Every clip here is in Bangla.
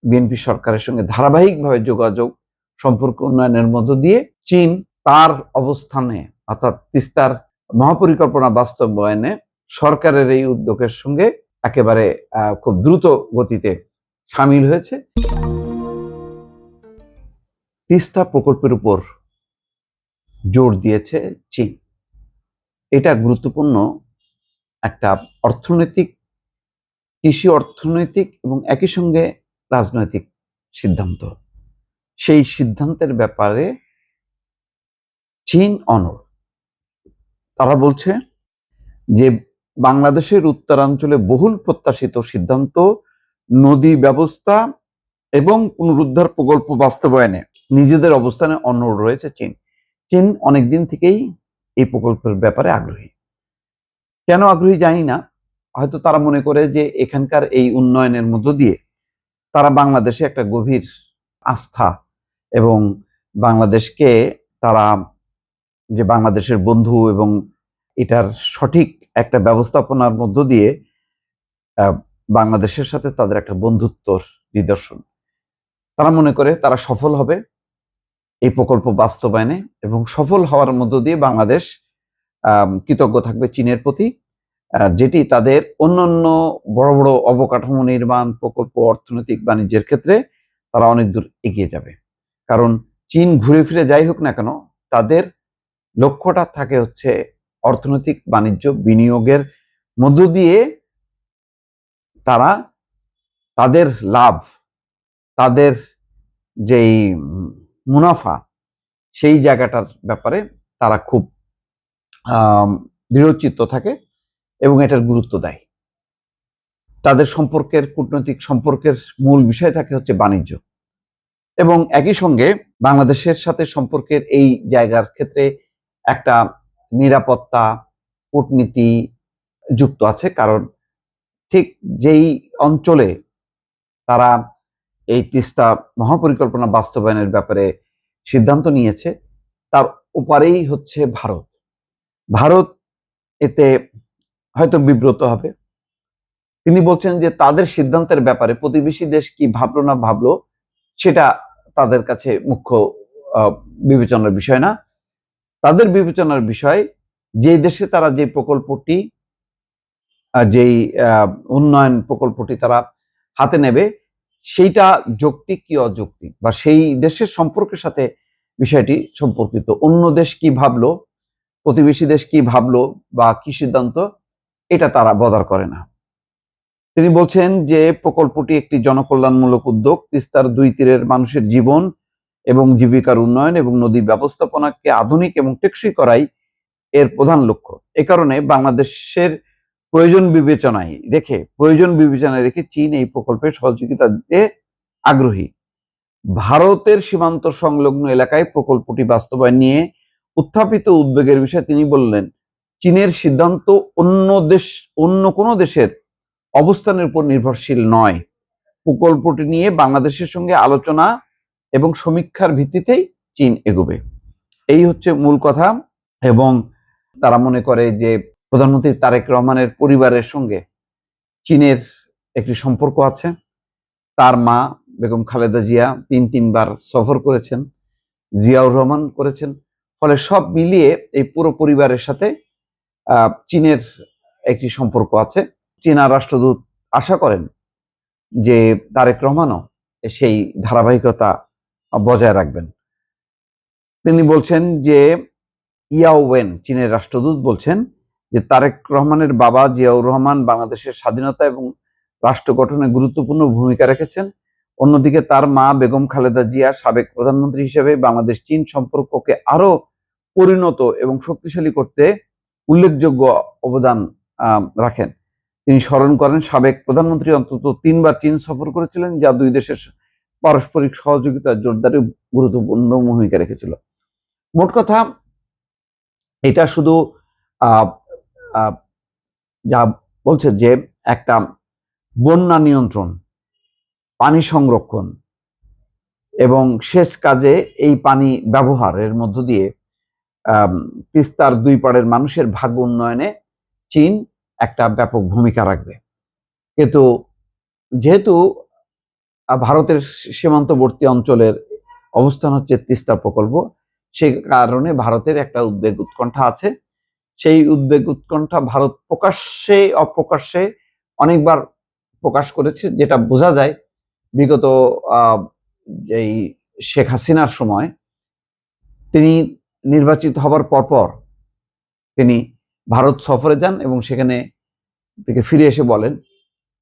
বিএনপি সরকারের সঙ্গে ধারাবাহিকভাবে যোগাযোগ সম্পর্ক উন্নয়নের মধ্য দিয়ে চীন তার অবস্থানে অর্থাৎ তিস্তার মহাপরিকল্পনা বাস্তবায়নে সরকারের এই উদ্যোগের সঙ্গে একেবারে খুব দ্রুত গতিতে সামিল হয়েছে। তিস্তা প্রকল্পের উপর জোর দিয়েছে চীন। এটা গুরুত্বপূর্ণ একটা অর্থনৈতিক, কৃষি অর্থনৈতিক এবং একই সঙ্গে রাজনৈতিক সিদ্ধান্ত। সেই সিদ্ধান্তের ব্যাপারে চীন অনড়। তারা বলছে যে বাংলাদেশের উত্তরাঞ্চলে বহুল প্রত্যাশিত সিদ্ধান্ত, নদী ব্যবস্থা এবং পুনরুদ্ধার প্রকল্প বাস্তবায়নে নিজেদের অবস্থানে অনড় রয়েছে চীন। চীন অনেকদিন থেকেই এই প্রকল্পের ব্যাপারে আগ্রহী। কেন আগ্রহী জানি না, হয়তো তারা মনে করে যে এখানকার এই উন্নয়নের মধ্য দিয়ে তারা বাংলাদেশে একটা গভীর আস্থা এবং বাংলাদেশকে তারা যে বাংলাদেশের বন্ধু এবং এটার সঠিক একটা ব্যবস্থাপনার মধ্য দিয়ে বাংলাদেশের সাথে তাদের একটা বন্ধুত্বর নিদর্শন। তারা মনে করে তারা সফল হবে এই প্রকল্প বাস্তবায়নে এবং সফল হওয়ার মধ্য দিয়ে বাংলাদেশ কৃতজ্ঞ থাকবে চীনের প্রতি, যেটি তাদের অন্যান্য বড় বড় অবকাঠামো নির্মাণ প্রকল্প, অর্থনৈতিক বাণিজ্যের ক্ষেত্রে তারা অনেক দূর এগিয়ে যাবে। কারণ চীন ঘুরে ফিরে যাই হোক না কেন, তাদের লক্ষ্যটা থাকে হচ্ছে অর্থনৈতিক বাণিজ্য বিনিয়োগের মধ্য দিয়ে তারা তাদের লাভ, তাদের যেই মুনাফা, সেই জায়গাটার ব্যাপারে তারা খুব দৃঢ়চিত্ত থাকে এবং এটার গুরুত্ব দেয়। তাদের সম্পর্কের, কূটনৈতিক সম্পর্কের মূল বিষয় থাকে হচ্ছে বাণিজ্য এবং একই সঙ্গে বাংলাদেশের সাথে সম্পর্কের এই জায়গার ক্ষেত্রে একটা নিরাপত্তা কূটনীতি যুক্ত আছে। কারণ ঠিক যেই অঞ্চলে তারা এই তিস্তা মহাপরিকল্পনা বাস্তবায়নের ব্যাপারে সিদ্ধান্ত নিয়েছে তার ওপারেই হচ্ছে ভারত। ভারত এতে হয়তো বিব্রত হবে। তিনি বলছেন যে তাদের সিদ্ধান্তের ব্যাপারে প্রতিবেশী দেশ কি ভাবলো না ভাবলো সেটা তাদের কাছে মুখ্য বিবেচনার বিষয় না। তাদের বিবেচনার বিষয় যে দেশে তারা যে প্রকল্পটি, যেই উন্নয়ন প্রকল্পটি তারা হাতে নেবে সেইটা যৌক্তিক কি অযৌক্তিক, বা সেই দেশের সম্পর্কের সাথে বিষয়টি সম্পর্কিত। অন্য দেশ কি ভাবলো, প্রতিবেশী দেশ কি ভাবলো বা কি সিদ্ধান্ত, এটা তারা বদার করে না। তিনি বলছেন যে প্রকল্পটি একটি জনকল্যাণমূলক উদ্যোগ, তিস্তার দুই তীরের মানুষের জীবন এবং জীবিকার উন্নয়ন এবং নদী ব্যবস্থাপনাকে আধুনিক এবং টেকসই করাই এর প্রধান লক্ষ্য। এ কারণে বাংলাদেশের প্রয়োজন বিবেচনায় রেখে চীন এই প্রকল্পের সহযোগিতা দিতে আগ্রহী। ভারতের সীমান্ত সংলগ্ন এলাকায় প্রকল্পটি বাস্তবায়ন নিয়ে উত্থাপিত উদ্বেগের বিষয়ে তিনি বললেন, চীনের সিদ্ধান্ত অন্য কোনো দেশের অবস্থানের উপর নির্ভরশীল নয়। প্রকল্পটি নিয়ে বাংলাদেশের সঙ্গে আলোচনা এবং সমীক্ষার ভিত্তিতেই চীন এগোবে। এই হচ্ছে মূল কথা। এবং তারা মনে করে যে প্রধানমন্ত্রী তারেক রহমানের পরিবারের সঙ্গে চীনের একটি সম্পর্ক আছে। তার মা বেগম খালেদা জিয়া তিনবার সফর করেছেন, জিয়াউর রহমান করেছেন। ফলে সব মিলিয়ে এই পুরো পরিবারের সাথে চীনের একটি সম্পর্ক আছে। চীনা রাষ্ট্রদূত আশা করেন যে তারেক রহমানও সেই ধারাবাহিকতা বজায় রাখবেন। তিনি বলছেন যে ইয়াও ওয়েন, চীনের রাষ্ট্রদূত, বলছেন যে তারেক রহমানের বাবা জিয়াউর রহমান বাংলাদেশের স্বাধীনতা এবং রাষ্ট্র গঠনে গুরুত্বপূর্ণ ভূমিকা রেখেছেন। অন্যদিকে তার মা বেগম খালেদা জিয়া সাবেক প্রধানমন্ত্রী হিসেবে বাংলাদেশ চীন সম্পর্ককে আরো পরিণত এবং শক্তিশালী করতে উল্লেখযোগ্য অবদান রাখেন। তিনি স্মরণ করেন সাবেক প্রধানমন্ত্রী অন্তত 3বার চীন সফর করেছিলেন, যা দুই দেশের পারস্পরিক সহযোগিতা জোরদারে গুরুত্বপূর্ণ ভূমিকা রেখেছিল। মোট কথা, এটা শুধু যা বলছে যে একটা বন্যা নিয়ন্ত্রণ, পানি সংরক্ষণ এবং সেচ কাজে এই পানি ব্যবহারের মধ্য দিয়ে তিস্তার দুই পাড়ের মানুষের ভাগ্য উন্নয়নে চীন একটা ব্যাপক ভূমিকা রাখবে। কিন্তু যেহেতু ভারতের সীমান্তবর্তী অঞ্চলের অবস্থান হচ্ছে তিস্তা প্রকল্প। সেই কারণে ভারতের একটা উদ্বেগ উৎকণ্ঠা আছে। সেই উদ্বেগ উৎকণ্ঠা ভারত প্রকাশ্যে অপ্রকাশ্যে অনেকবার প্রকাশ করেছে, যেটা বোঝা যায় বিগত এই শেখ হাসিনার সময় তিনি নির্বাচিত হবার পরপর তিনি ভারত সফরে যান এবং সেখানে থেকে ফিরে এসে বলেন,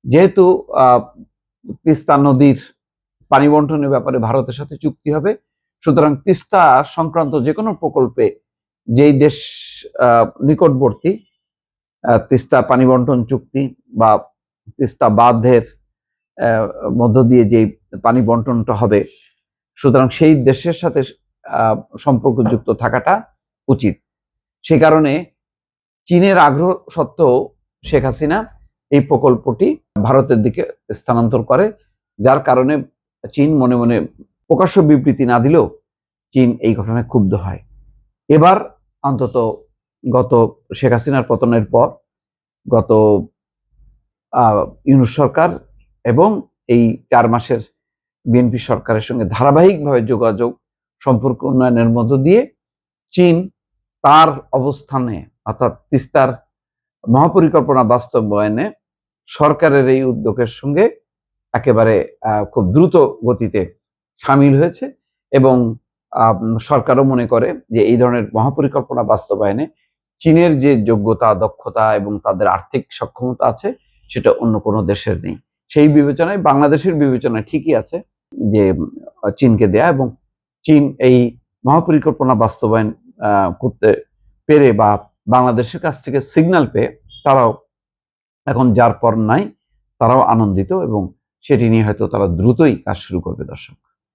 যেহেতু তিস্তা নদীর পানি বন্টনের ব্যাপারে ভারতের সাথে চুক্তি হবে, সুতরাং তিস্তা সংক্রান্ত যে কোনো প্রকল্পে যেই দেশ নিকটবর্তী তিস্তা পানি বন্টন চুক্তি বা তিস্তা বাঁধের মধ্য দিয়ে যে পানি বন্টনটা হবে, সুতরাং সেই দেশের সাথে সম্পর্কযুক্ত থাকাটা উচিত। সে কারণে চীনের আগ্রহ সত্ত্বেও শেখ হাসিনা এই প্রকল্পটি ভারতের দিকে স্থানান্তর করে, যার কারণে চীন মনে মনে প্রকাশ্য বিবৃতি না দিলেও চীন এই ঘটনায় ক্ষুব্ধ হয়। এবার অন্তত গত শেখ হাসিনার পতনের পর গত ইউনূস সরকার এবং এই 4 মাসের বিএনপি সরকারের সঙ্গে ধারাবাহিকভাবে যোগাযোগ সম্পর্ক উন্নয়নের মধ্য দিয়ে চীন তার অবস্থানে অর্থাৎ তিস্তার মহাপরিকল্পনা বাস্তবায়নে সরকারের এই উদ্যোগের সঙ্গে একেবারে খুব দ্রুত গতিতে সামিল হয়েছে এবং সরকারও মনে করে যে এই ধরনের মহাপরিকল্পনা বাস্তবায়নে চীনের যে যোগ্যতা, দক্ষতা এবং তাদের আর্থিক সক্ষমতা আছে সেটা অন্য কোনো দেশের নেই। সেই বিবেচনায় বাংলাদেশের বিবেচনায় ঠিকই আছে যে চীনকে দেয়া, এবং চীন এই মহাপরিকল্পনা বাস্তবায়ন করতে পেরে বা বাংলাদেশের কাছ থেকে সিগন্যাল পেয়ে তারাও এখন যার পর নাই তারাও আনন্দিত এবং সেটি নিয়ে হয়তো তারা দ্রুতই কাজ শুরু করবে। দর্শক।